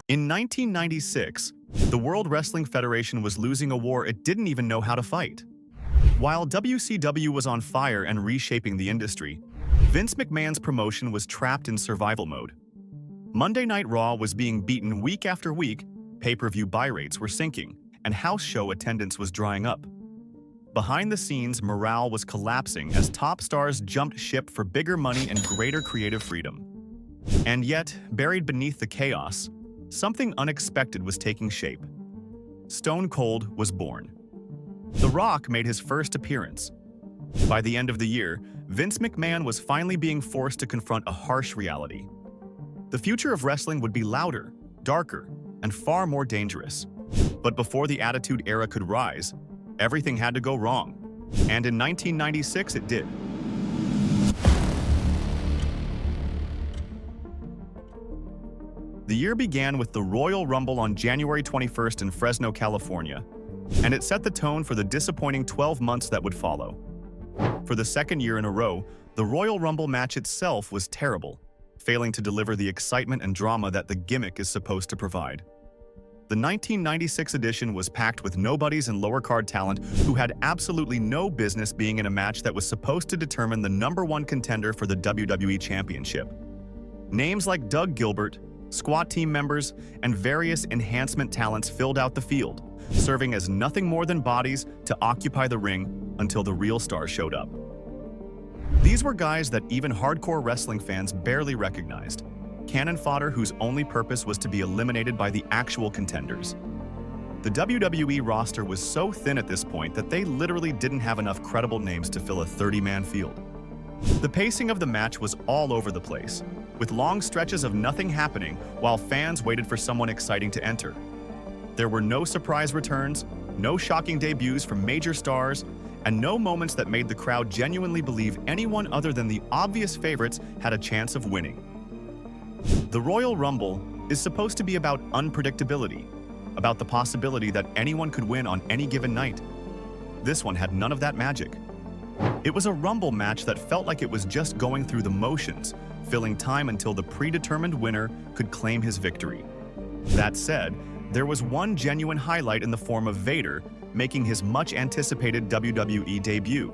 In 1996, the World Wrestling Federation was losing a war it didn't even know how to fight. While WCW was on fire and reshaping the industry, Vince McMahon's promotion was trapped in survival mode. Monday Night Raw was being beaten week after week, pay-per-view buy rates were sinking, and house show attendance was drying up. Behind the scenes, morale was collapsing as top stars jumped ship for bigger money and greater creative freedom. And yet, buried beneath the chaos, something unexpected was taking shape. Stone Cold was born. The Rock made his first appearance. By the end of the year, Vince McMahon was finally being forced to confront a harsh reality. The future of wrestling would be louder, darker, and far more dangerous. But before the Attitude Era could rise, everything had to go wrong. And in 1996 it did. The year began with the Royal Rumble on January 21st in Fresno, California, and it set the tone for the disappointing 12 months that would follow. For the second year in a row, the Royal Rumble match itself was terrible, failing to deliver the excitement and drama that the gimmick is supposed to provide. The 1996 edition was packed with nobodies and lower-card talent who had absolutely no business being in a match that was supposed to determine the #1 contender for the WWE Championship. Names like Doug Gilbert, SWAT team members, and various enhancement talents filled out the field, serving as nothing more than bodies to occupy the ring until the real stars showed up. These were guys that even hardcore wrestling fans barely recognized, cannon fodder whose only purpose was to be eliminated by the actual contenders. The WWE roster was so thin at this point that they literally didn't have enough credible names to fill a 30-man field. The pacing of the match was all over the place, with long stretches of nothing happening while fans waited for someone exciting to enter. There were no surprise returns, no shocking debuts from major stars, and no moments that made the crowd genuinely believe anyone other than the obvious favorites had a chance of winning. The Royal Rumble is supposed to be about unpredictability, about the possibility that anyone could win on any given night. This one had none of that magic. It was a Rumble match that felt like it was just going through the motions, filling time until the predetermined winner could claim his victory. That said, there was one genuine highlight in the form of Vader making his much-anticipated WWE debut.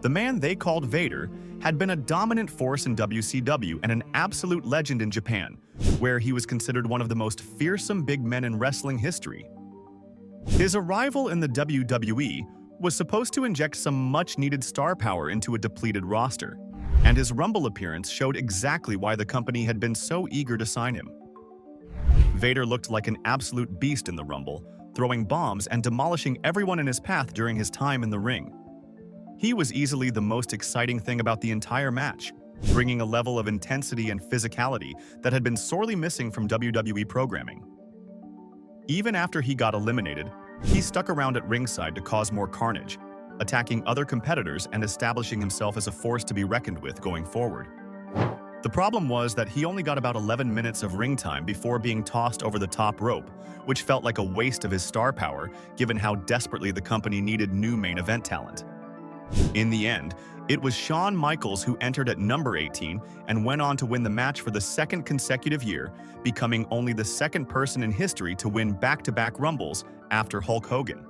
The man they called Vader had been a dominant force in WCW and an absolute legend in Japan, where he was considered one of the most fearsome big men in wrestling history. His arrival in the WWE was supposed to inject some much-needed star power into a depleted roster, and his Rumble appearance showed exactly why the company had been so eager to sign him. Vader looked like an absolute beast in the Rumble, throwing bombs and demolishing everyone in his path during his time in the ring. He was easily the most exciting thing about the entire match, bringing a level of intensity and physicality that had been sorely missing from WWE programming. Even after he got eliminated, he stuck around at ringside to cause more carnage, attacking other competitors and establishing himself as a force to be reckoned with going forward. The problem was that he only got about 11 minutes of ring time before being tossed over the top rope, which felt like a waste of his star power given how desperately the company needed new main event talent. In the end, it was Shawn Michaels who entered at number 18 and went on to win the match for the second consecutive year, becoming only the second person in history to win back-to-back Rumbles after Hulk Hogan.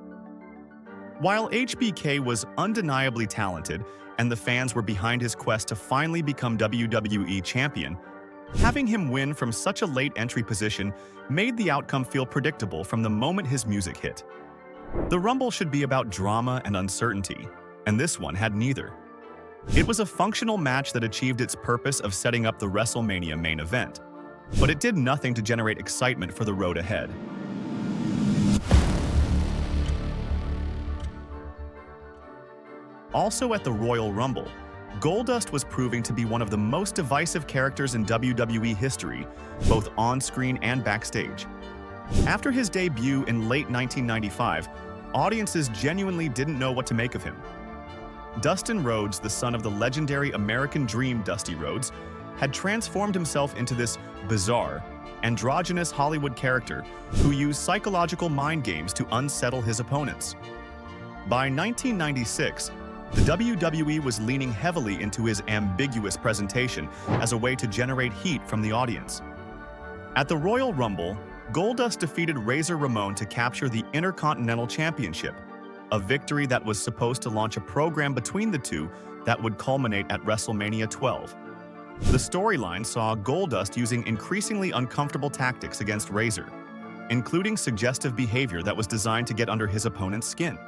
While HBK was undeniably talented and the fans were behind his quest to finally become WWE champion, having him win from such a late entry position made the outcome feel predictable from the moment his music hit. The Rumble should be about drama and uncertainty, and this one had neither. It was a functional match that achieved its purpose of setting up the WrestleMania main event, but it did nothing to generate excitement for the road ahead. Also at the Royal Rumble, Goldust was proving to be one of the most divisive characters in WWE history, both on-screen and backstage. After his debut in late 1995, audiences genuinely didn't know what to make of him. Dustin Rhodes, the son of the legendary American Dream Dusty Rhodes, had transformed himself into this bizarre, androgynous Hollywood character who used psychological mind games to unsettle his opponents. By 1996, the WWE was leaning heavily into his ambiguous presentation as a way to generate heat from the audience. At the Royal Rumble, Goldust defeated Razor Ramon to capture the Intercontinental Championship, a victory that was supposed to launch a program between the two that would culminate at WrestleMania 12. The storyline saw Goldust using increasingly uncomfortable tactics against Razor, including suggestive behavior that was designed to get under his opponent's skin.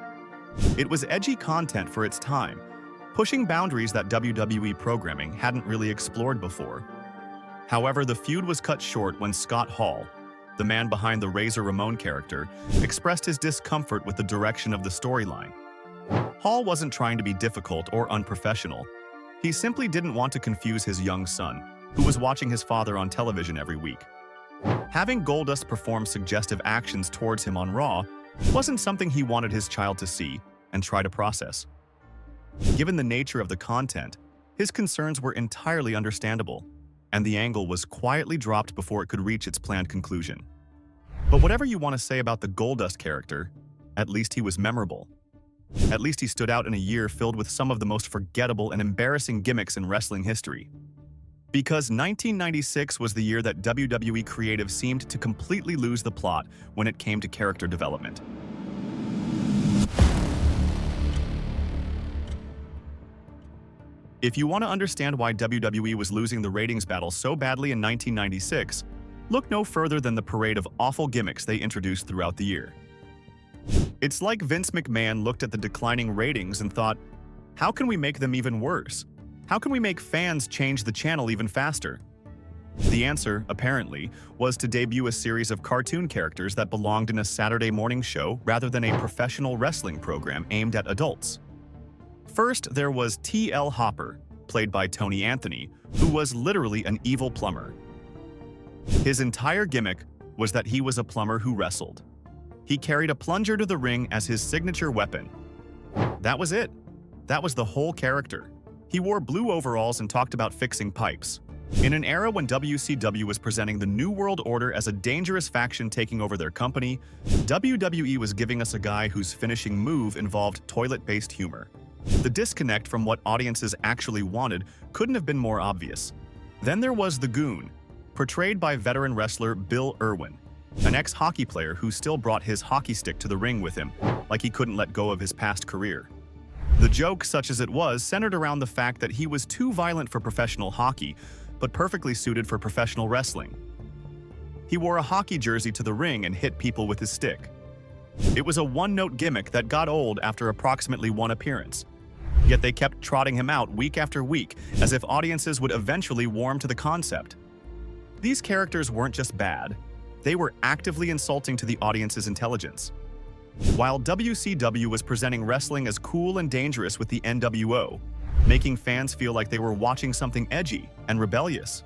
It was edgy content for its time, pushing boundaries that WWE programming hadn't really explored before. However, the feud was cut short when Scott Hall, the man behind the Razor Ramon character, expressed his discomfort with the direction of the storyline. Hall wasn't trying to be difficult or unprofessional. He simply didn't want to confuse his young son, who was watching his father on television every week. Having Goldust perform suggestive actions towards him on Raw wasn't something he wanted his child to see and try to process. Given the nature of the content, his concerns were entirely understandable, and the angle was quietly dropped before it could reach its planned conclusion. But whatever you want to say about the Goldust character, at least he was memorable. At least he stood out in a year filled with some of the most forgettable and embarrassing gimmicks in wrestling history. Because 1996 was the year that WWE creative seemed to completely lose the plot when it came to character development. If you want to understand why WWE was losing the ratings battle so badly in 1996, look no further than the parade of awful gimmicks they introduced throughout the year. It's like Vince McMahon looked at the declining ratings and thought, how can we make them even worse? How can we make fans change the channel even faster? The answer, apparently, was to debut a series of cartoon characters that belonged in a Saturday morning show rather than a professional wrestling program aimed at adults. First, there was T.L. Hopper, played by Tony Anthony, who was literally an evil plumber. His entire gimmick was that he was a plumber who wrestled. He carried a plunger to the ring as his signature weapon. That was it. That was the whole character. He wore blue overalls and talked about fixing pipes. In an era when WCW was presenting the New World Order as a dangerous faction taking over their company, WWE was giving us a guy whose finishing move involved toilet-based humor. The disconnect from what audiences actually wanted couldn't have been more obvious. Then there was the Goon, portrayed by veteran wrestler Bill Irwin, an ex-hockey player who still brought his hockey stick to the ring with him, like he couldn't let go of his past career. The joke, such as it was, centered around the fact that he was too violent for professional hockey, but perfectly suited for professional wrestling. He wore a hockey jersey to the ring and hit people with his stick. It was a one-note gimmick that got old after approximately one appearance. Yet they kept trotting him out week after week, as if audiences would eventually warm to the concept. These characters weren't just bad, they were actively insulting to the audience's intelligence. While WCW was presenting wrestling as cool and dangerous with the NWO, making fans feel like they were watching something edgy and rebellious,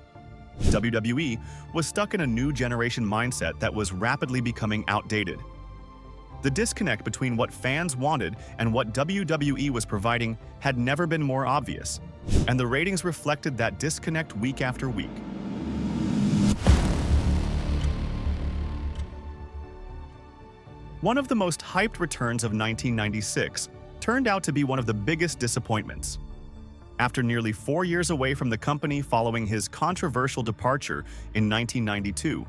WWE was stuck in a new generation mindset that was rapidly becoming outdated. The disconnect between what fans wanted and what WWE was providing had never been more obvious, and the ratings reflected that disconnect week after week. One of the most hyped returns of 1996 turned out to be one of the biggest disappointments. After nearly 4 years away from the company following his controversial departure in 1992,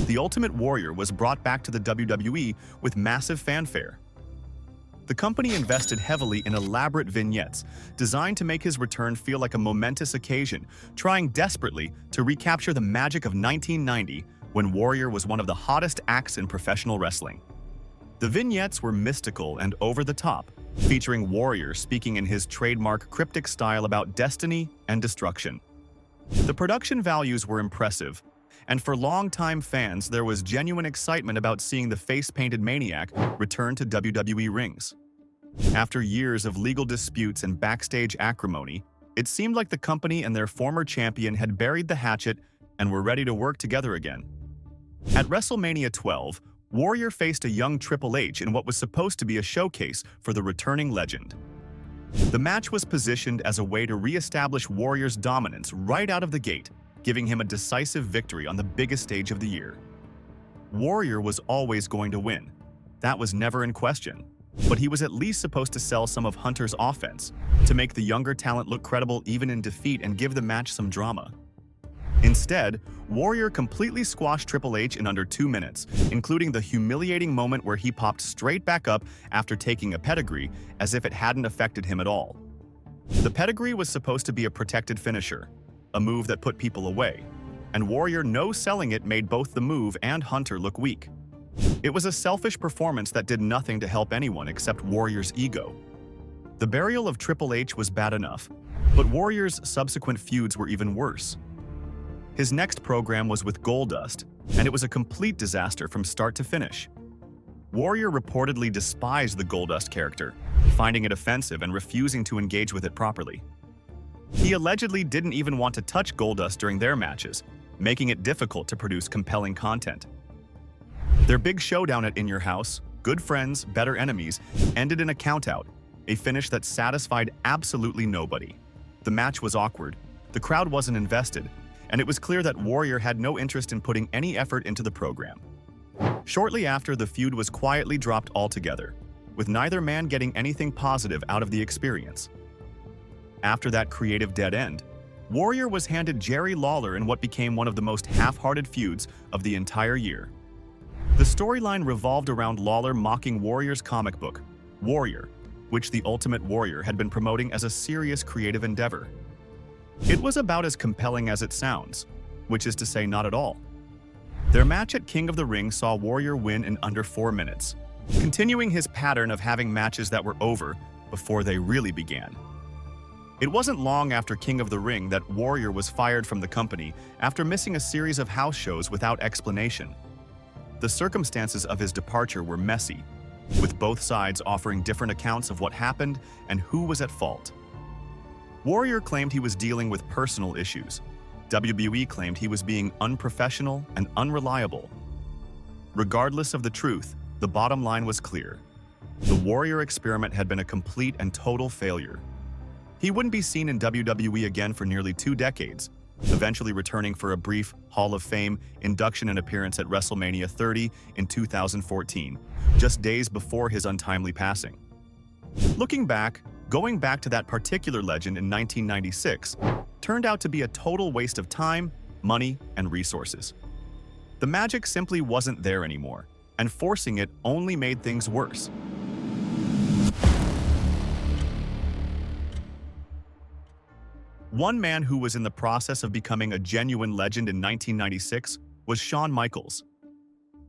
The Ultimate Warrior was brought back to the WWE with massive fanfare. The company invested heavily in elaborate vignettes designed to make his return feel like a momentous occasion, trying desperately to recapture the magic of 1990 when Warrior was one of the hottest acts in professional wrestling. The vignettes were mystical and over-the-top, featuring Warrior speaking in his trademark cryptic style about destiny and destruction. The production values were impressive, and for longtime fans there was genuine excitement about seeing the face-painted maniac return to WWE rings. After years of legal disputes and backstage acrimony, it seemed like the company and their former champion had buried the hatchet and were ready to work together again. At WrestleMania 12, Warrior faced a young Triple H in what was supposed to be a showcase for the returning legend. The match was positioned as a way to re-establish Warrior's dominance right out of the gate, giving him a decisive victory on the biggest stage of the year. Warrior was always going to win. That was never in question. But he was at least supposed to sell some of Hunter's offense, to make the younger talent look credible even in defeat and give the match some drama. Instead, Warrior completely squashed Triple H in under 2 minutes, including the humiliating moment where he popped straight back up after taking a pedigree, as if it hadn't affected him at all. The pedigree was supposed to be a protected finisher, a move that put people away, and Warrior no-selling it made both the move and Hunter look weak. It was a selfish performance that did nothing to help anyone except Warrior's ego. The burial of Triple H was bad enough, but Warrior's subsequent feuds were even worse. His next program was with Goldust, and it was a complete disaster from start to finish. Warrior reportedly despised the Goldust character, finding it offensive and refusing to engage with it properly. He allegedly didn't even want to touch Goldust during their matches, making it difficult to produce compelling content. Their big showdown at In Your House, Good Friends, Better Enemies, ended in a countout, a finish that satisfied absolutely nobody. The match was awkward, the crowd wasn't invested, and it was clear that Warrior had no interest in putting any effort into the program. Shortly after, the feud was quietly dropped altogether, with neither man getting anything positive out of the experience. After that creative dead end, Warrior was handed Jerry Lawler in what became one of the most half-hearted feuds of the entire year. The storyline revolved around Lawler mocking Warrior's comic book, Warrior, which the Ultimate Warrior had been promoting as a serious creative endeavor. It was about as compelling as it sounds, which is to say not at all. Their match at King of the Ring saw Warrior win in under 4 minutes, continuing his pattern of having matches that were over before they really began. It wasn't long after King of the Ring that Warrior was fired from the company after missing a series of house shows without explanation. The circumstances of his departure were messy, with both sides offering different accounts of what happened and who was at fault. Warrior claimed he was dealing with personal issues. WWE claimed he was being unprofessional and unreliable. Regardless of the truth, the bottom line was clear. The Warrior experiment had been a complete and total failure. He wouldn't be seen in WWE again for nearly 2 decades, eventually returning for a brief Hall of Fame induction and appearance at WrestleMania 30 in 2014, just days before his untimely passing. Looking back, going back to that particular legend in 1996 turned out to be a total waste of time, money, and resources. The magic simply wasn't there anymore, and forcing it only made things worse. One man who was in the process of becoming a genuine legend in 1996 was Shawn Michaels.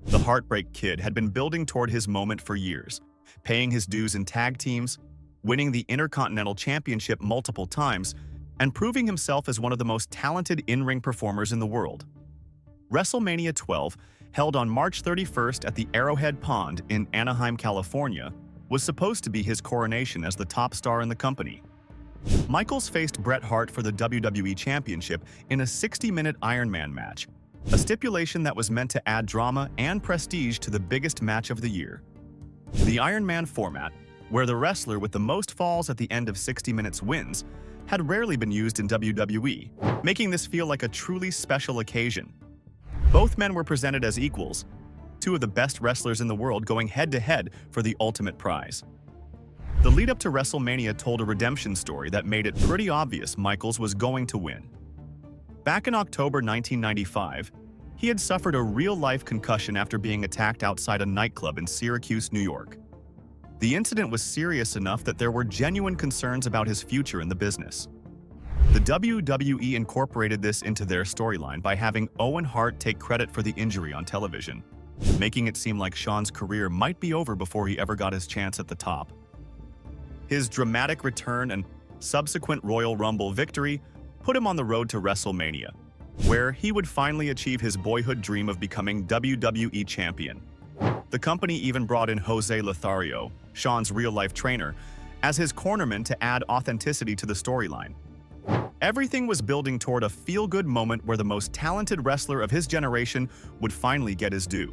The Heartbreak Kid had been building toward his moment for years, paying his dues in tag teams, winning the Intercontinental Championship multiple times, and proving himself as one of the most talented in-ring performers in the world. WrestleMania 12, held on March 31st at the Arrowhead Pond in Anaheim, California, was supposed to be his coronation as the top star in the company. Michaels faced Bret Hart for the WWE Championship in a 60-minute Iron Man match, a stipulation that was meant to add drama and prestige to the biggest match of the year. The Iron Man format, where the wrestler with the most falls at the end of 60 minutes wins, had rarely been used in WWE, making this feel like a truly special occasion. Both men were presented as equals, 2 of the best wrestlers in the world going head-to-head for the ultimate prize. The lead-up to WrestleMania told a redemption story that made it pretty obvious Michaels was going to win. Back in October 1995, he had suffered a real-life concussion after being attacked outside a nightclub in Syracuse, New York. The incident was serious enough that there were genuine concerns about his future in the business. The WWE incorporated this into their storyline by having Owen Hart take credit for the injury on television, making it seem like Shawn's career might be over before he ever got his chance at the top. His dramatic return and subsequent Royal Rumble victory put him on the road to WrestleMania, where he would finally achieve his boyhood dream of becoming WWE Champion. The company even brought in Jose Lothario, Shawn's real-life trainer, as his cornerman to add authenticity to the storyline. Everything was building toward a feel-good moment where the most talented wrestler of his generation would finally get his due.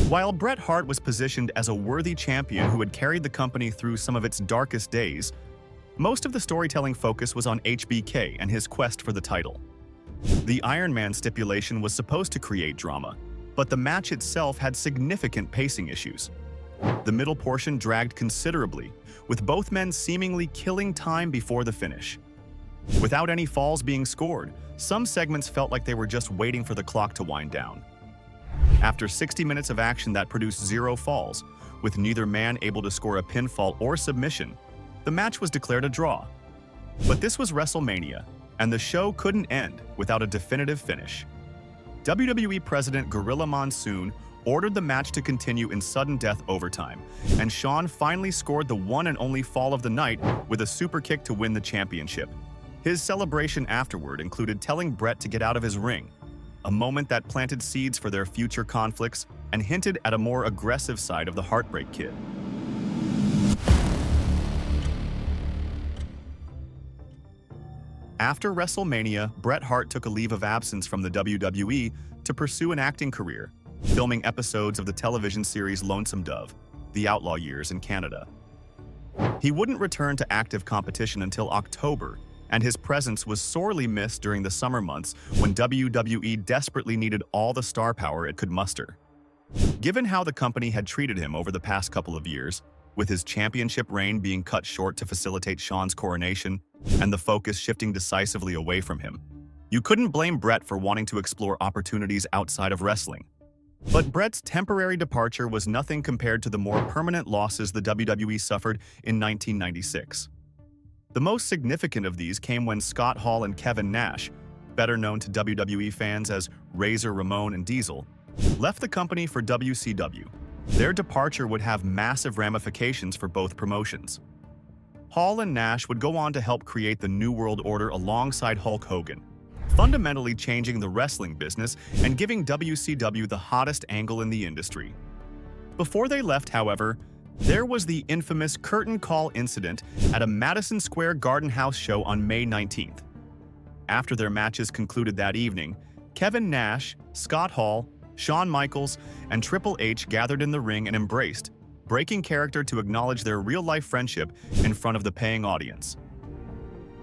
While Bret Hart was positioned as a worthy champion who had carried the company through some of its darkest days, most of the storytelling focus was on HBK and his quest for the title. The Iron Man stipulation was supposed to create drama, but the match itself had significant pacing issues. The middle portion dragged considerably, with both men seemingly killing time before the finish. Without any falls being scored, some segments felt like they were just waiting for the clock to wind down. After 60 minutes of action that produced 0 falls, with neither man able to score a pinfall or submission, the match was declared a draw. But this was WrestleMania, and the show couldn't end without a definitive finish. WWE President Gorilla Monsoon ordered the match to continue in sudden death overtime, and Shawn finally scored the one and only fall of the night with a super kick to win the championship. His celebration afterward included telling Bret to get out of his ring, a moment that planted seeds for their future conflicts and hinted at a more aggressive side of the Heartbreak Kid. After WrestleMania, Bret Hart took a leave of absence from the WWE to pursue an acting career, filming episodes of the television series Lonesome Dove, The Outlaw Years in Canada. He wouldn't return to active competition until October, and his presence was sorely missed during the summer months when WWE desperately needed all the star power it could muster. Given how the company had treated him over the past couple of years, with his championship reign being cut short to facilitate Shawn's coronation and the focus shifting decisively away from him, you couldn't blame Bret for wanting to explore opportunities outside of wrestling. But Bret's temporary departure was nothing compared to the more permanent losses the WWE suffered in 1996. The most significant of these came when Scott Hall and Kevin Nash, better known to WWE fans as Razor, Ramon, and Diesel, left the company for WCW. Their departure would have massive ramifications for both promotions. Hall and Nash would go on to help create the New World Order alongside Hulk Hogan, fundamentally changing the wrestling business and giving WCW the hottest angle in the industry. Before they left, however, there was the infamous curtain call incident at a Madison Square Garden house show on May 19th. After their matches concluded that evening, Kevin Nash, Scott Hall, Shawn Michaels, and Triple H gathered in the ring and embraced, breaking character to acknowledge their real-life friendship in front of the paying audience.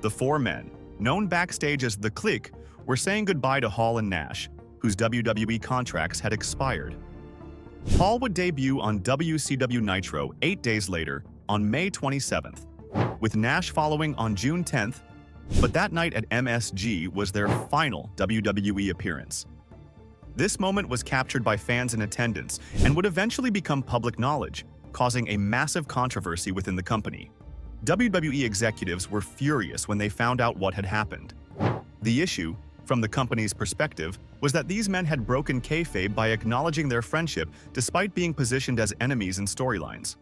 The four men, known backstage as The Clique, were saying goodbye to Hall and Nash, whose WWE contracts had expired. Hall would debut on WCW Nitro 8 days later, on May 27th, with Nash following on June 10th, but that night at MSG was their final WWE appearance. This moment was captured by fans in attendance and would eventually become public knowledge, causing a massive controversy within the company. WWE executives were furious when they found out what had happened. The issue, from the company's perspective, was that these men had broken kayfabe by acknowledging their friendship despite being positioned as enemies in storylines.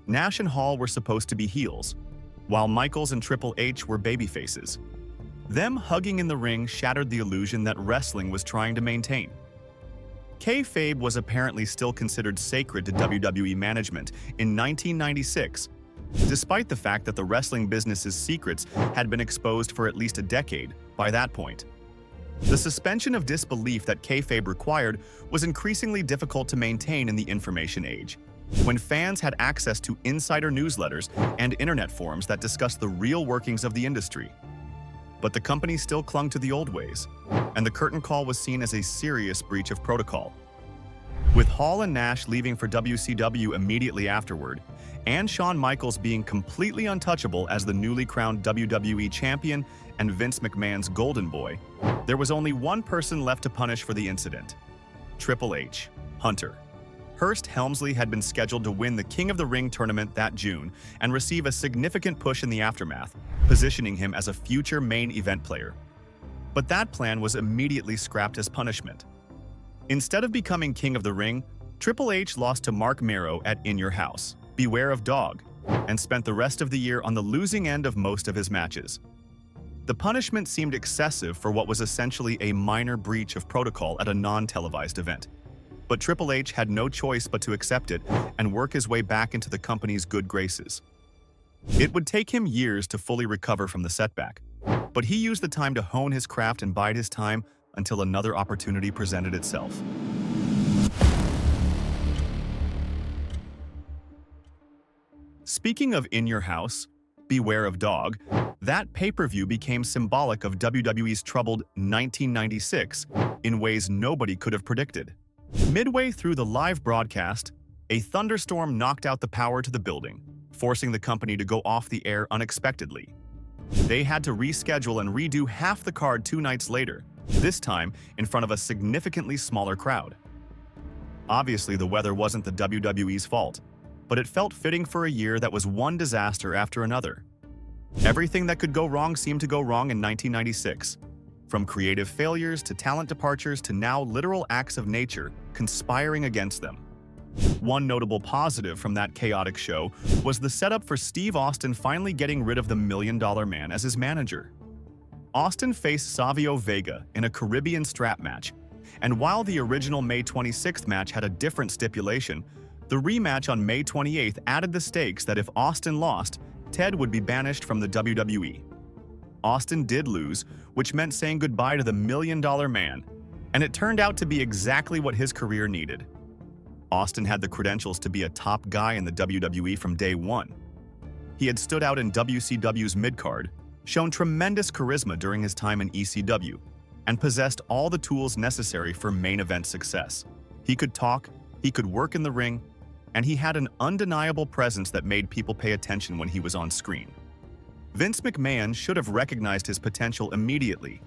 Nash and Hall were supposed to be heels, while Michaels and Triple H were babyfaces. Them hugging in the ring shattered the illusion that wrestling was trying to maintain. Kayfabe was apparently still considered sacred to WWE management in 1996, despite the fact that the wrestling business's secrets had been exposed for at least a decade by that point. The suspension of disbelief that kayfabe required was increasingly difficult to maintain in the information age, when fans had access to insider newsletters and internet forums that discussed the real workings of the industry. But the company still clung to the old ways, and the curtain call was seen as a serious breach of protocol. With Hall and Nash leaving for WCW immediately afterward, and Shawn Michaels being completely untouchable as the newly crowned WWE champion and Vince McMahon's golden boy, there was only one person left to punish for the incident: Triple H, Hunter. Hearst Helmsley had been scheduled to win the King of the Ring tournament that June and receive a significant push in the aftermath, positioning him as a future main event player. But that plan was immediately scrapped as punishment. Instead of becoming King of the Ring, Triple H lost to Marc Mero at In Your House, Beware of Dog, and spent the rest of the year on the losing end of most of his matches. The punishment seemed excessive for what was essentially a minor breach of protocol at a non-televised event. But Triple H had no choice but to accept it and work his way back into the company's good graces. It would take him years to fully recover from the setback, but he used the time to hone his craft and bide his time until another opportunity presented itself. Speaking of In Your House, Beware of Dog, that pay-per-view became symbolic of WWE's troubled 1996 in ways nobody could have predicted. Midway through the live broadcast, a thunderstorm knocked out the power to the building, forcing the company to go off the air unexpectedly. They had to reschedule and redo half the card 2 nights later, this time in front of a significantly smaller crowd. Obviously, the weather wasn't the WWE's fault, but it felt fitting for a year that was one disaster after another. Everything that could go wrong seemed to go wrong in 1996. From creative failures to talent departures to now literal acts of nature conspiring against them. One notable positive from that chaotic show was the setup for Steve Austin finally getting rid of the $1 Million Man as his manager. Austin faced Savio Vega in a Caribbean strap match, and while the original May 26th match had a different stipulation, the rematch on May 28th added the stakes that if Austin lost, Ted would be banished from the WWE. Austin did lose, which meant saying goodbye to the $1 Million Man, and it turned out to be exactly what his career needed. Austin had the credentials to be a top guy in the WWE from day one. He had stood out in WCW's midcard, shown tremendous charisma during his time in ECW, and possessed all the tools necessary for main event success. He could talk, he could work in the ring, and he had an undeniable presence that made people pay attention when he was on screen. Vince McMahon should have recognized his potential immediately.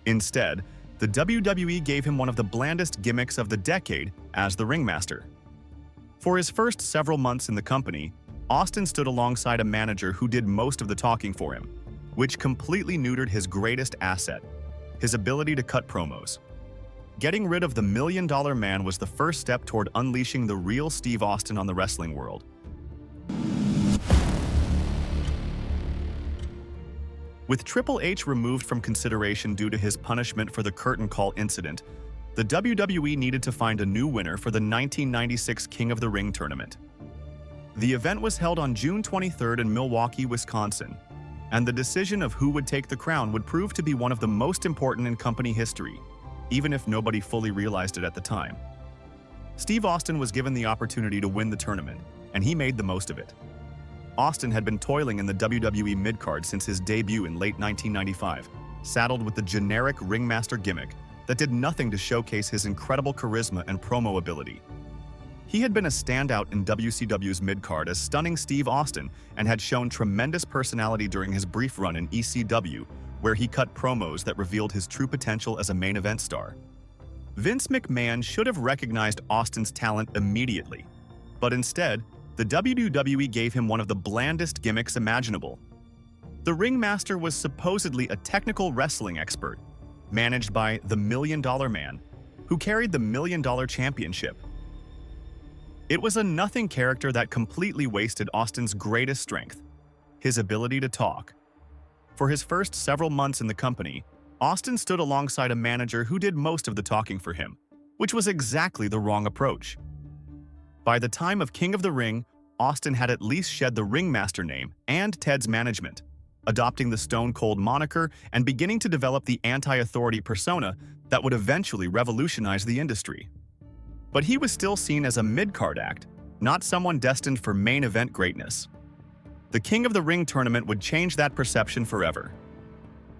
Instead, the WWE gave him one of the blandest gimmicks of the decade as the ringmaster. For his first several months in the company, Austin stood alongside a manager who did most of the talking for him, which completely neutered his greatest asset, his ability to cut promos. Getting rid of the $1 Million Man was the first step toward unleashing the real Steve Austin on the wrestling world. With Triple H removed from consideration due to his punishment for the curtain call incident, the WWE needed to find a new winner for the 1996 King of the Ring tournament. The event was held on June 23rd in Milwaukee, Wisconsin, and the decision of who would take the crown would prove to be one of the most important in company history, even if nobody fully realized it at the time. Steve Austin was given the opportunity to win the tournament, and he made the most of it. Austin had been toiling in the WWE midcard since his debut in late 1995, saddled with the generic ringmaster gimmick that did nothing to showcase his incredible charisma and promo ability. He had been a standout in WCW's midcard as stunning Steve Austin and had shown tremendous personality during his brief run in ECW, where he cut promos that revealed his true potential as a main event star. Vince McMahon should have recognized Austin's talent immediately, but instead, the WWE gave him one of the blandest gimmicks imaginable. The ringmaster was supposedly a technical wrestling expert, managed by the $1 Million Man, who carried the $1 Million Championship. It was a nothing character that completely wasted Austin's greatest strength, his ability to talk. For his first several months in the company, Austin stood alongside a manager who did most of the talking for him, which was exactly the wrong approach. By the time of King of the Ring, Austin had at least shed the ringmaster name and Ted's management, adopting the Stone Cold moniker and beginning to develop the anti-authority persona that would eventually revolutionize the industry. But he was still seen as a mid-card act, not someone destined for main event greatness. The King of the Ring tournament would change that perception forever.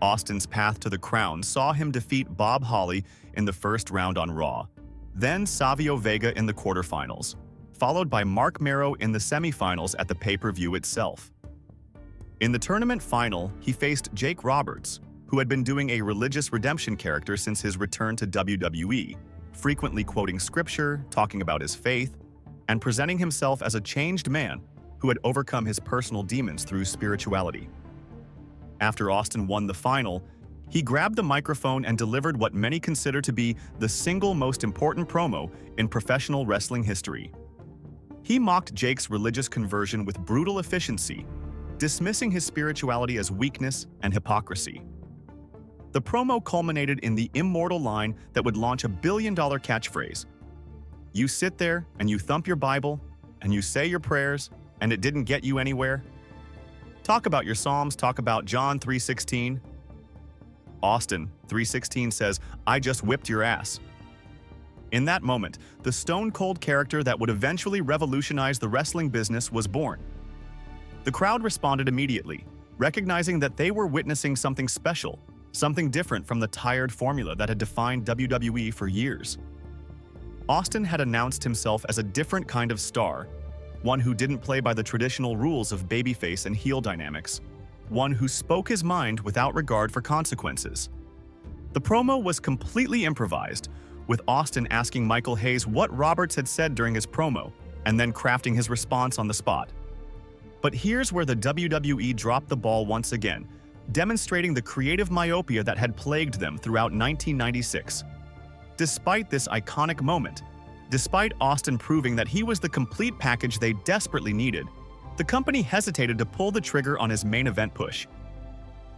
Austin's path to the crown saw him defeat Bob Holly in the first round on Raw, then Savio Vega in the quarterfinals, followed by Marc Mero in the semifinals at the pay-per-view itself. In the tournament final, he faced Jake Roberts, who had been doing a religious redemption character since his return to WWE, frequently quoting scripture, talking about his faith, and presenting himself as a changed man who had overcome his personal demons through spirituality. After Austin won the final, he grabbed the microphone and delivered what many consider to be the single most important promo in professional wrestling history. He mocked Jake's religious conversion with brutal efficiency, dismissing his spirituality as weakness and hypocrisy. The promo culminated in the immortal line that would launch a billion-dollar catchphrase. You sit there and you thump your Bible and you say your prayers and it didn't get you anywhere. Talk about your Psalms, talk about John 3:16. Austin 3:16 says, I just whipped your ass. In that moment, the stone-cold character that would eventually revolutionize the wrestling business was born. The crowd responded immediately, recognizing that they were witnessing something special, something different from the tired formula that had defined WWE for years. Austin had announced himself as a different kind of star, one who didn't play by the traditional rules of babyface and heel dynamics. one who spoke his mind without regard for consequences. The promo was completely improvised, with Austin asking Michael Hayes what Roberts had said during his promo, and then crafting his response on the spot. But here's where the WWE dropped the ball once again, demonstrating the creative myopia that had plagued them throughout 1996. Despite this iconic moment, despite Austin proving that he was the complete package they desperately needed, the company hesitated to pull the trigger on his main event push.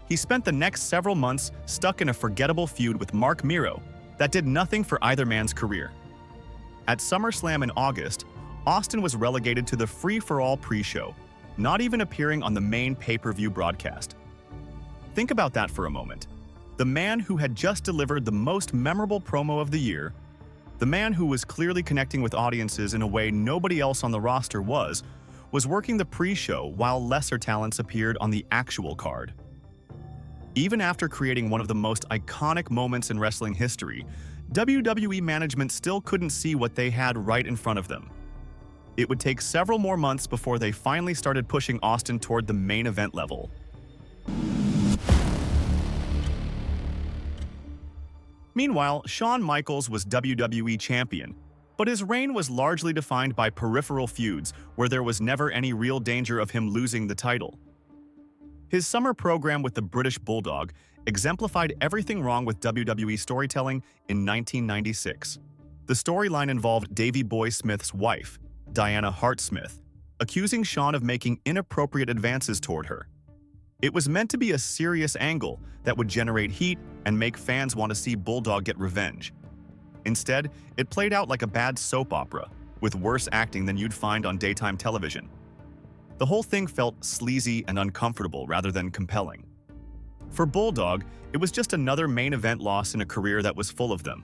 He spent the next several months stuck in a forgettable feud with Marc Mero that did nothing for either man's career. At SummerSlam in August, Austin was relegated to the free-for-all pre-show, not even appearing on the main pay-per-view broadcast. Think about that for a moment. The man who had just delivered the most memorable promo of the year, the man who was clearly connecting with audiences in a way nobody else on the roster was working the pre-show while lesser talents appeared on the actual card. Even after creating one of the most iconic moments in wrestling history, WWE management still couldn't see what they had right in front of them. It would take several more months before they finally started pushing Austin toward the main event level. Meanwhile, Shawn Michaels was WWE champion, but his reign was largely defined by peripheral feuds where there was never any real danger of him losing the title. His summer program with the British Bulldog exemplified everything wrong with WWE storytelling in 1996. The storyline involved Davey Boy Smith's wife, Diana Hart Smith, accusing Shawn of making inappropriate advances toward her. It was meant to be a serious angle that would generate heat and make fans want to see Bulldog get revenge. Instead, it played out like a bad soap opera, with worse acting than you'd find on daytime television. The whole thing felt sleazy and uncomfortable rather than compelling. For Bulldog, it was just another main event loss in a career that was full of them.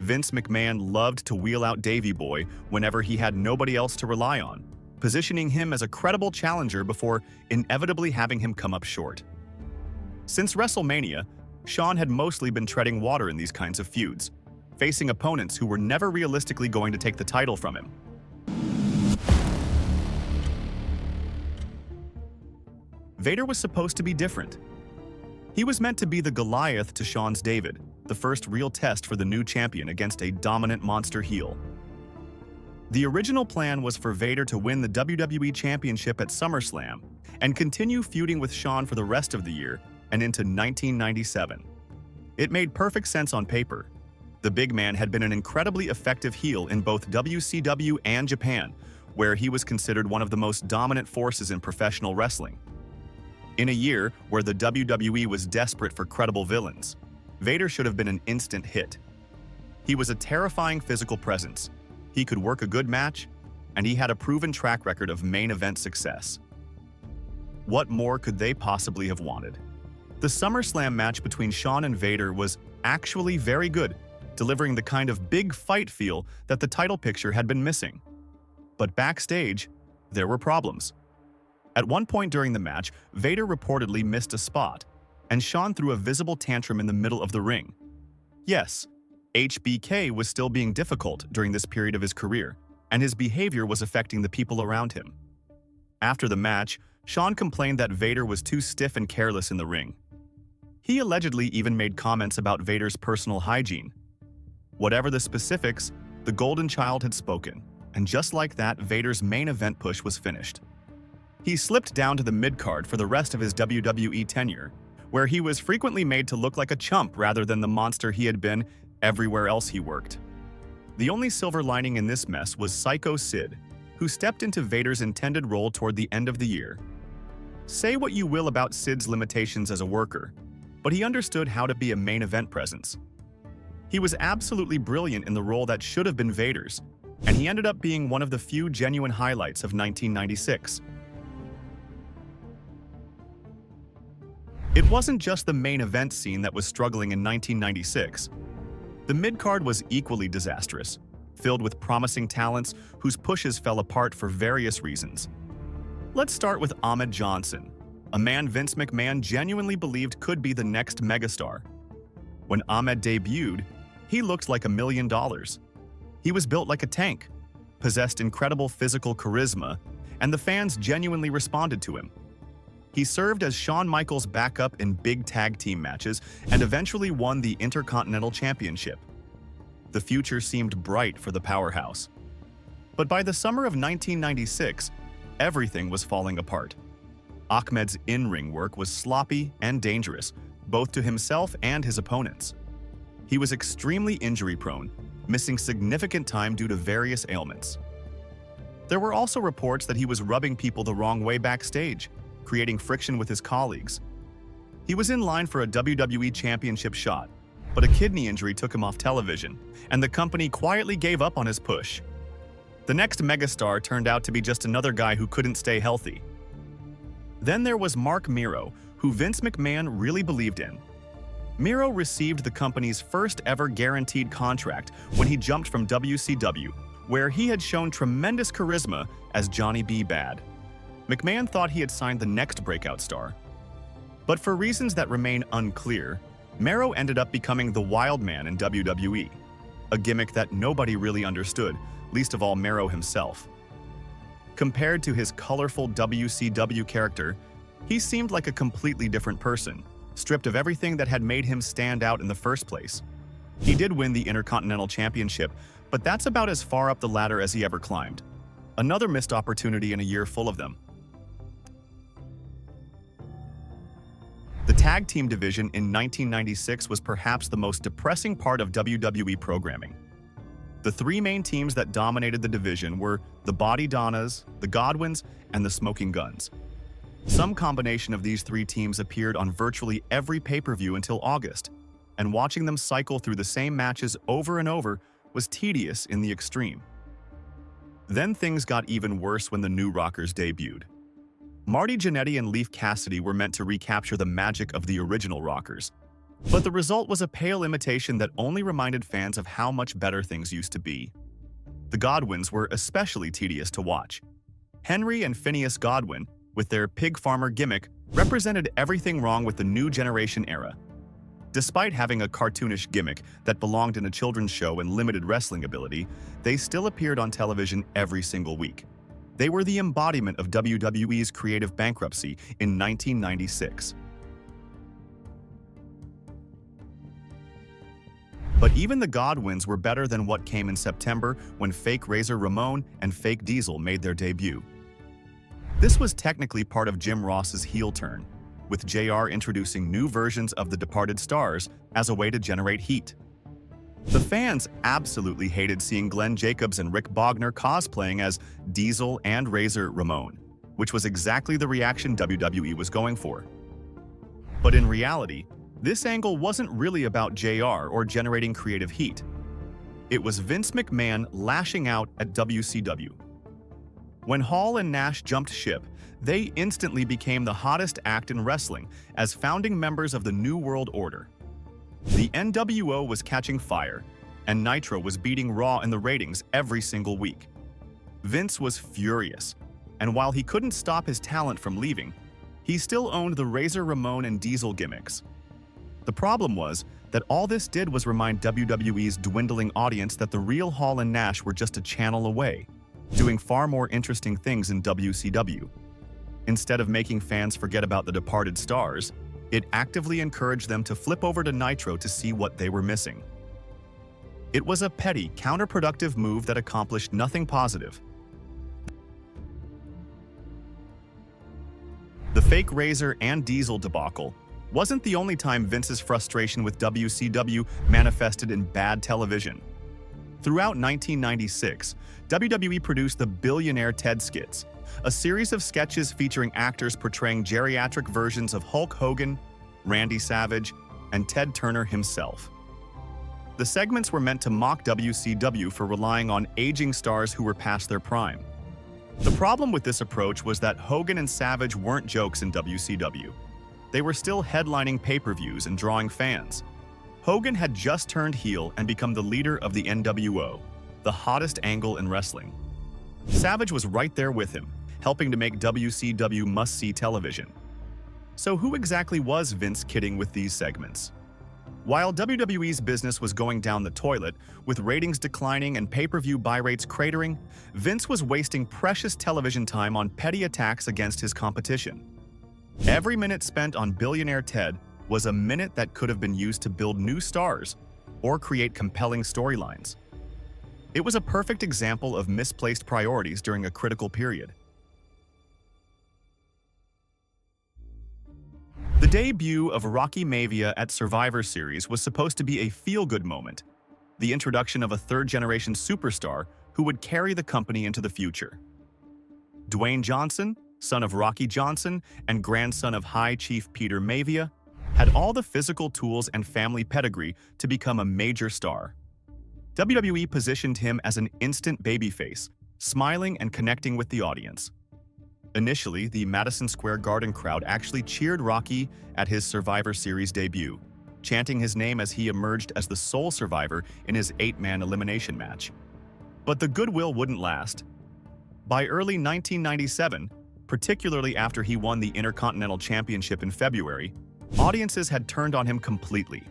Vince McMahon loved to wheel out Davey Boy whenever he had nobody else to rely on, positioning him as a credible challenger before inevitably having him come up short. Since WrestleMania, Shawn had mostly been treading water in these kinds of feuds, facing opponents who were never realistically going to take the title from him. Vader was supposed to be different. He was meant to be the Goliath to Shawn's David, the first real test for the new champion against a dominant monster heel. The original plan was for Vader to win the WWE Championship at SummerSlam and continue feuding with Shawn for the rest of the year and into 1997. It made perfect sense on paper. The big man had been an incredibly effective heel in both WCW and Japan, where he was considered one of the most dominant forces in professional wrestling. In a year where the WWE was desperate for credible villains, Vader should have been an instant hit. He was a terrifying physical presence. He could work a good match, and he had a proven track record of main event success. What more could they possibly have wanted? The SummerSlam match between Shawn and Vader was actually very good, delivering the kind of big fight feel that the title picture had been missing. But backstage, there were problems. At one point during the match, Vader reportedly missed a spot, and Shawn threw a visible tantrum in the middle of the ring. Yes, HBK was still being difficult during this period of his career, and his behavior was affecting the people around him. After the match, Shawn complained that Vader was too stiff and careless in the ring. He allegedly even made comments about Vader's personal hygiene. Whatever the specifics, the Golden Child had spoken, and just like that, Vader's main event push was finished. He slipped down to the midcard for the rest of his WWE tenure, where he was frequently made to look like a chump rather than the monster he had been everywhere else he worked. The only silver lining in this mess was Sycho Sid, who stepped into Vader's intended role toward the end of the year. Say what you will about Sid's limitations as a worker, but he understood how to be a main event presence. He was absolutely brilliant in the role that should have been Vader's, and he ended up being one of the few genuine highlights of 1996. It wasn't just the main event scene that was struggling in 1996. The midcard was equally disastrous, filled with promising talents whose pushes fell apart for various reasons. Let's start with Ahmed Johnson, a man Vince McMahon genuinely believed could be the next megastar. When Ahmed debuted, he looked like $1 million. He was built like a tank, possessed incredible physical charisma, and the fans genuinely responded to him. He served as Shawn Michaels' backup in big tag team matches and eventually won the Intercontinental Championship. The future seemed bright for the powerhouse. But by the summer of 1996, everything was falling apart. Ahmed's in-ring work was sloppy and dangerous, both to himself and his opponents. He was extremely injury-prone, missing significant time due to various ailments. There were also reports that he was rubbing people the wrong way backstage, creating friction with his colleagues. He was in line for a WWE Championship shot, but a kidney injury took him off television, and the company quietly gave up on his push. The next megastar turned out to be just another guy who couldn't stay healthy. Then there was Marc Mero, who Vince McMahon really believed in. Mero received the company's first ever guaranteed contract when he jumped from WCW, where he had shown tremendous charisma as Johnny B. Bad. McMahon thought he had signed the next breakout star. But for reasons that remain unclear, Mero ended up becoming the Wild Man in WWE, a gimmick that nobody really understood, least of all Mero himself. Compared to his colorful WCW character, he seemed like a completely different person, stripped of everything that had made him stand out in the first place. He did win the Intercontinental Championship, but that's about as far up the ladder as he ever climbed. Another missed opportunity in a year full of them. The tag team division in 1996 was perhaps the most depressing part of WWE programming. The three main teams that dominated the division were the Body Donnas, the Godwins, and the Smoking Guns. Some combination of these three teams appeared on virtually every pay-per-view until August, and watching them cycle through the same matches over and over was tedious in the extreme. Then things got even worse when the New Rockers debuted. Marty Jannetty and Leif Cassidy were meant to recapture the magic of the original Rockers, but the result was a pale imitation that only reminded fans of how much better things used to be. The Godwins were especially tedious to watch. Henry and Phineas Godwin, with their pig farmer gimmick, represented everything wrong with the new generation era. Despite having a cartoonish gimmick that belonged in a children's show and limited wrestling ability, they still appeared on television every single week. They were the embodiment of WWE's creative bankruptcy in 1996. But even the Godwins were better than what came in September when fake Razor Ramon and fake Diesel made their debut. This was technically part of Jim Ross's heel turn, with JR introducing new versions of the departed stars as a way to generate heat. The fans absolutely hated seeing Glenn Jacobs and Rick Bogner cosplaying as Diesel and Razor Ramon, which was exactly the reaction WWE was going for. But in reality, this angle wasn't really about JR or generating creative heat. It was Vince McMahon lashing out at WCW. When Hall and Nash jumped ship, they instantly became the hottest act in wrestling as founding members of the New World Order. The NWO was catching fire, and Nitro was beating Raw in the ratings every single week. Vince was furious, and while he couldn't stop his talent from leaving, he still owned the Razor Ramon and Diesel gimmicks. The problem was that all this did was remind WWE's dwindling audience that the real Hall and Nash were just a channel away, doing far more interesting things in WCW. Instead of making fans forget about the departed stars, it actively encouraged them to flip over to Nitro to see what they were missing. It was a petty, counterproductive move that accomplished nothing positive. The fake Razor and Diesel debacle wasn't the only time Vince's frustration with WCW manifested in bad television. Throughout 1996, WWE produced the Billionaire Ted skits, a series of sketches featuring actors portraying geriatric versions of Hulk Hogan, Randy Savage, and Ted Turner himself. The segments were meant to mock WCW for relying on aging stars who were past their prime. The problem with this approach was that Hogan and Savage weren't jokes in WCW. They were still headlining pay-per-views and drawing fans. Hogan had just turned heel and become the leader of the NWO, the hottest angle in wrestling. Savage was right there with him, helping to make WCW must-see television. So who exactly was Vince kidding with these segments? While WWE's business was going down the toilet, with ratings declining and pay-per-view buy rates cratering, Vince was wasting precious television time on petty attacks against his competition. Every minute spent on billionaire Ted was a minute that could have been used to build new stars or create compelling storylines. It was a perfect example of misplaced priorities during a critical period. The debut of Rocky Maivia at Survivor Series was supposed to be a feel-good moment, the introduction of a third-generation superstar who would carry the company into the future. Dwayne Johnson, son of Rocky Johnson and grandson of High Chief Peter Maivia, had all the physical tools and family pedigree to become a major star. WWE positioned him as an instant babyface, smiling and connecting with the audience. Initially, the Madison Square Garden crowd actually cheered Rocky at his Survivor Series debut, chanting his name as he emerged as the sole survivor in his 8-man elimination match. But the goodwill wouldn't last. By early 1997, particularly after he won the Intercontinental Championship in February, audiences had turned on him completely.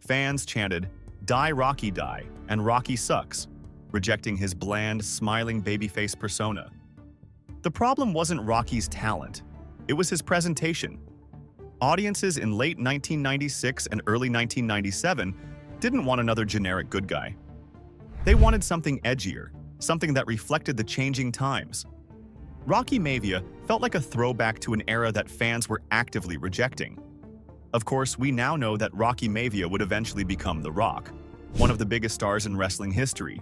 Fans chanted, "Die Rocky die," and "Rocky sucks," rejecting his bland, smiling babyface persona. The problem wasn't Rocky's talent, it was his presentation. Audiences in late 1996 and early 1997 didn't want another generic good guy. They wanted something edgier, something that reflected the changing times. Rocky Maivia felt like a throwback to an era that fans were actively rejecting. Of course, we now know that Rocky Maivia would eventually become The Rock, one of the biggest stars in wrestling history.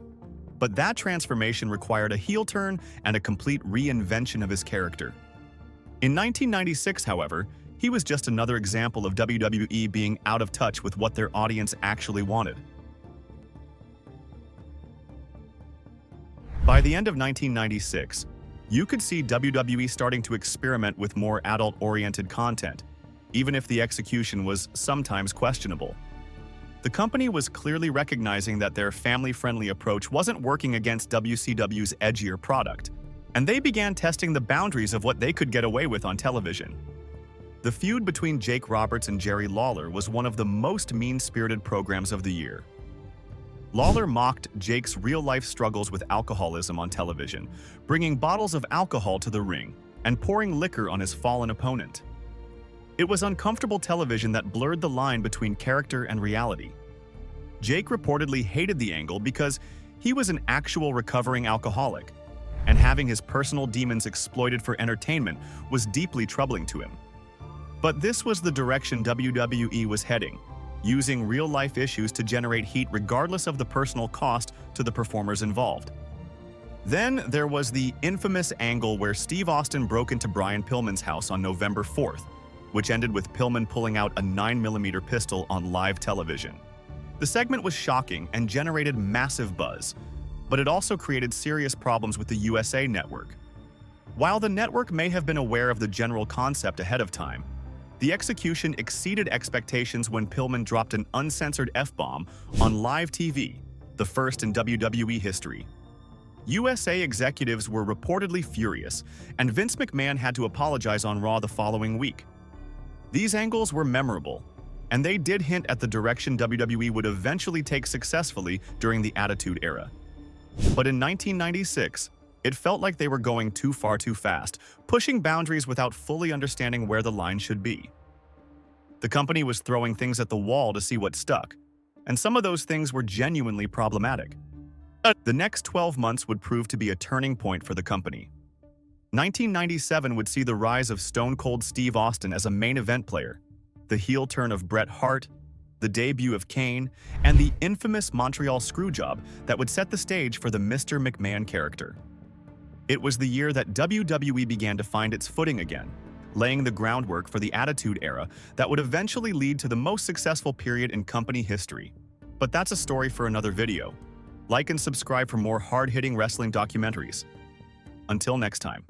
But that transformation required a heel turn and a complete reinvention of his character. In 1996, however, he was just another example of WWE being out of touch with what their audience actually wanted. By the end of 1996, you could see WWE starting to experiment with more adult-oriented content, even if the execution was sometimes questionable. The company was clearly recognizing that their family-friendly approach wasn't working against WCW's edgier product, and they began testing the boundaries of what they could get away with on television. The feud between Jake Roberts and Jerry Lawler was one of the most mean-spirited programs of the year. Lawler mocked Jake's real-life struggles with alcoholism on television, bringing bottles of alcohol to the ring and pouring liquor on his fallen opponent. It was uncomfortable television that blurred the line between character and reality. Jake reportedly hated the angle because he was an actual recovering alcoholic, and having his personal demons exploited for entertainment was deeply troubling to him. But this was the direction WWE was heading, using real-life issues to generate heat regardless of the personal cost to the performers involved. Then there was the infamous angle where Steve Austin broke into Brian Pillman's house on November 4th, which ended with Pillman pulling out a 9mm pistol on live television. The segment was shocking and generated massive buzz, but it also created serious problems with the USA Network. While the network may have been aware of the general concept ahead of time, the execution exceeded expectations when Pillman dropped an uncensored F-bomb on live TV, the first in WWE history. USA executives were reportedly furious, and Vince McMahon had to apologize on Raw the following week. These angles were memorable, and they did hint at the direction WWE would eventually take successfully during the Attitude Era. But in 1996, it felt like they were going too far too fast, pushing boundaries without fully understanding where the line should be. The company was throwing things at the wall to see what stuck, and some of those things were genuinely problematic. The next 12 months would prove to be a turning point for the company. 1997 would see the rise of Stone Cold Steve Austin as a main event player, the heel turn of Bret Hart, the debut of Kane, and the infamous Montreal Screwjob that would set the stage for the Mr. McMahon character. It was the year that WWE began to find its footing again, laying the groundwork for the Attitude Era that would eventually lead to the most successful period in company history. But that's a story for another video. Like and subscribe for more hard-hitting wrestling documentaries. Until next time.